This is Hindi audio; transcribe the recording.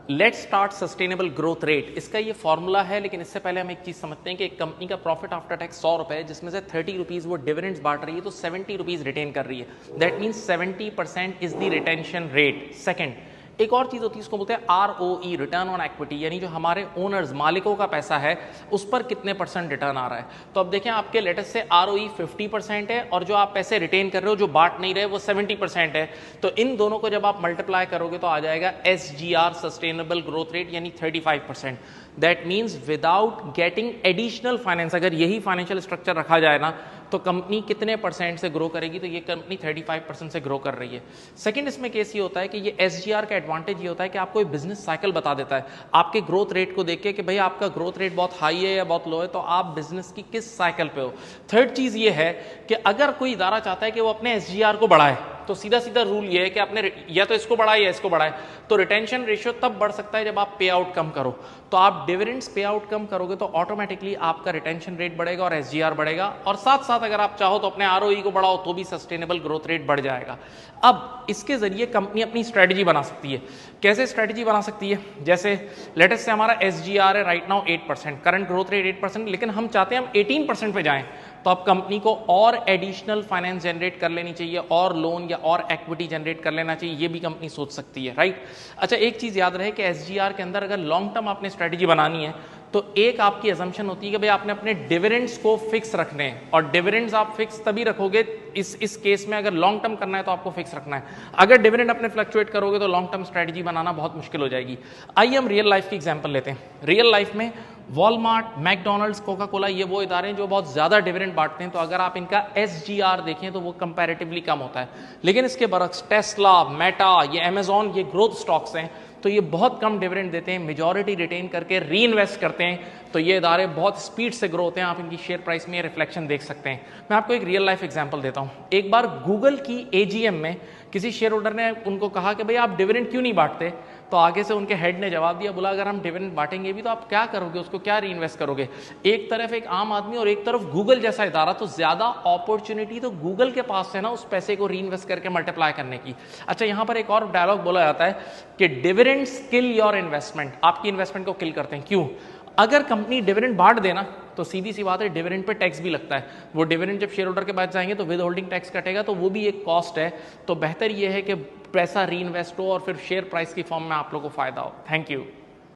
Let's start sustainable growth rate, इसका ये फॉर्मूला है, लेकिन इससे पहले हम एक चीज समझते हैं कि एक कंपनी का प्रॉफिट आफ्टर टैक्स 100 रुपए, जिसमें से 30 रुपीज वो डिविडेंड्स बांट रही है, तो 70 रुपीज रिटेन कर रही है। That means 70% is the retention rate. Second, एक और चीज होती है, इसको बोलते हैं ROE, रिटर्न ऑन इक्विटी, यानी जो हमारे ओनर्स मालिकों का पैसा है उस पर कितने % रिटर्न आ रहा है। तो अब देखें, आपके लेटेस्ट से ROE 50% है और जो आप पैसे रिटेन कर रहे हो, जो बांट नहीं रहे, वो 70% है। तो इन दोनों को जब आप मल्टीप्लाई करोगे तो आ जाएगा SGR, सस्टेनेबल ग्रोथ रेट, यानी 35%। That means without getting additional finance, अगर यही फाइनेंशियल स्ट्रक्चर रखा जाए ना, तो कंपनी कितने % से ग्रो करेगी, तो ये कंपनी 35% से ग्रो कर रही है। सेकंड, इसमें केस ये होता है कि ये SGR का एडवांटेज ये होता है कि आपको एक बिजनेस साइकिल बता देता है, आपके ग्रोथ रेट को देख के कि भाई आपका ग्रोथ रेट बहुत हाई है या बहुत लो है, तो आप बिजनेस की किस साइकिल पे हो। थर्ड चीज ये है कि अगर कोई इदारा चाहता है कि वो अपने SGR को बढ़ाए, तो सीधा सीधा रूल ये है कि आपने या तो इसको बढ़ाए या इसको बढ़ाए। तो रिटेंशन रेशियो तब बढ़ सकता है जब आप पे आउट कम करो। तो आप डिविडेंड्स पे आउट कम करोगे तो ऑटोमेटिकली आपका रिटेंशन रेट बढ़ेगा और SGR बढ़ेगा, और साथ साथ अगर आप चाहो तो अपने ROE को बढ़ाओ तो भी सस्टेनेबल ग्रोथ रेट बढ़ जाएगा। अब इसके जरिए कंपनी अपनी स्ट्रेटजी बना सकती है। कैसे स्ट्रेटजी बना सकती है? जैसे लेटेस्ट से हमारा SGR है right now 8%, current growth rate 8%, लेकिन हम चाहते हैं हम 18% पे जाएं, तो अब कंपनी को और एडिशनल फाइनेंस जनरेट कर लेनी चाहिए, और लोन या और इक्विटी जनरेट कर लेना चाहिए, ये भी कंपनी सोच सकती है, राइट। अच्छा, एक चीज याद रहे कि SGR के अंदर अगर लॉन्ग टर्म आपने स्ट्रेटजी बनानी है, तो एक आपकी अजम्पशन होती है कि भाई आपने अपने डिविडेंड्स को फिक्स रखने हैं, और डिविडेंड्स आप फिक्स तभी रखोगे, इस केस में अगर लॉन्ग टर्म करना है तो आपको फिक्स रखना है। अगर डिविडेंड अपने फ्लक्चुएट करोगे तो लॉन्ग टर्म स्ट्रेटजी बनाना बहुत मुश्किल हो जाएगी। आइए हम रियल लाइफ की एग्जांपल लेते हैं। रियल लाइफ में वॉलमार्ट, मैकडोनल्ड्स, कोका कोला, ये वो इदारे हैं जो बहुत ज्यादा डिविडेंड बांटते हैं, तो अगर आप इनका SGR देखें तो वो कंपैरेटिवली कम होता है। लेकिन इसके बरक्स टेस्ला, मेटा, ये अमेजॉन, ये ग्रोथ स्टॉक्स हैं, तो ये बहुत कम डिविडेंड देते हैं, मेजॉरिटी रिटेन करके री इन्वेस्ट करते हैं, तो ये इदारे बहुत स्पीड से ग्रो होते हैं। आप इनकी शेयर प्राइस में रिफ्लेक्शन देख सकते हैं। मैं आपको एक रियल लाइफ एग्जांपल देता हूं। एक बार गूगल की AGM में किसी शेयर होल्डर ने उनको कहा कि भाई आप डिविडेंड क्यों नहीं बांटते, तो आगे से उनके हेड ने जवाब दिया, बोला अगर हम डिविडेंड बांटेंगे भी तो आप क्या करोगे, उसको क्या री इन्वेस्ट करोगे। एक तरफ एक आम आदमी और एक तरफ गूगल जैसा इदारा, तो ज्यादा अपॉर्चुनिटी तो गूगल के पास है ना उस पैसे को री इन्वेस्ट करके मल्टीप्लाई करने की। अच्छा, यहां पर एक और डायलॉग बोला जाता है कि डिविडेंड्स किल योर इन्वेस्टमेंट, आपकी इन्वेस्टमेंट को किल करते हैं। क्यों? अगर कंपनी डिविडेंड बांट देना तो सीधी सी बात है, डिविडेंड पे टैक्स भी लगता है। वो डिविडेंड जब शेयर होल्डर के पास जाएंगे तो विद होल्डिंग टैक्स कटेगा, तो वो भी एक कॉस्ट है। तो बेहतर ये है कि पैसा री इन्वेस्ट हो और फिर शेयर प्राइस की फॉर्म में आप लोगों को फायदा हो। Thank you.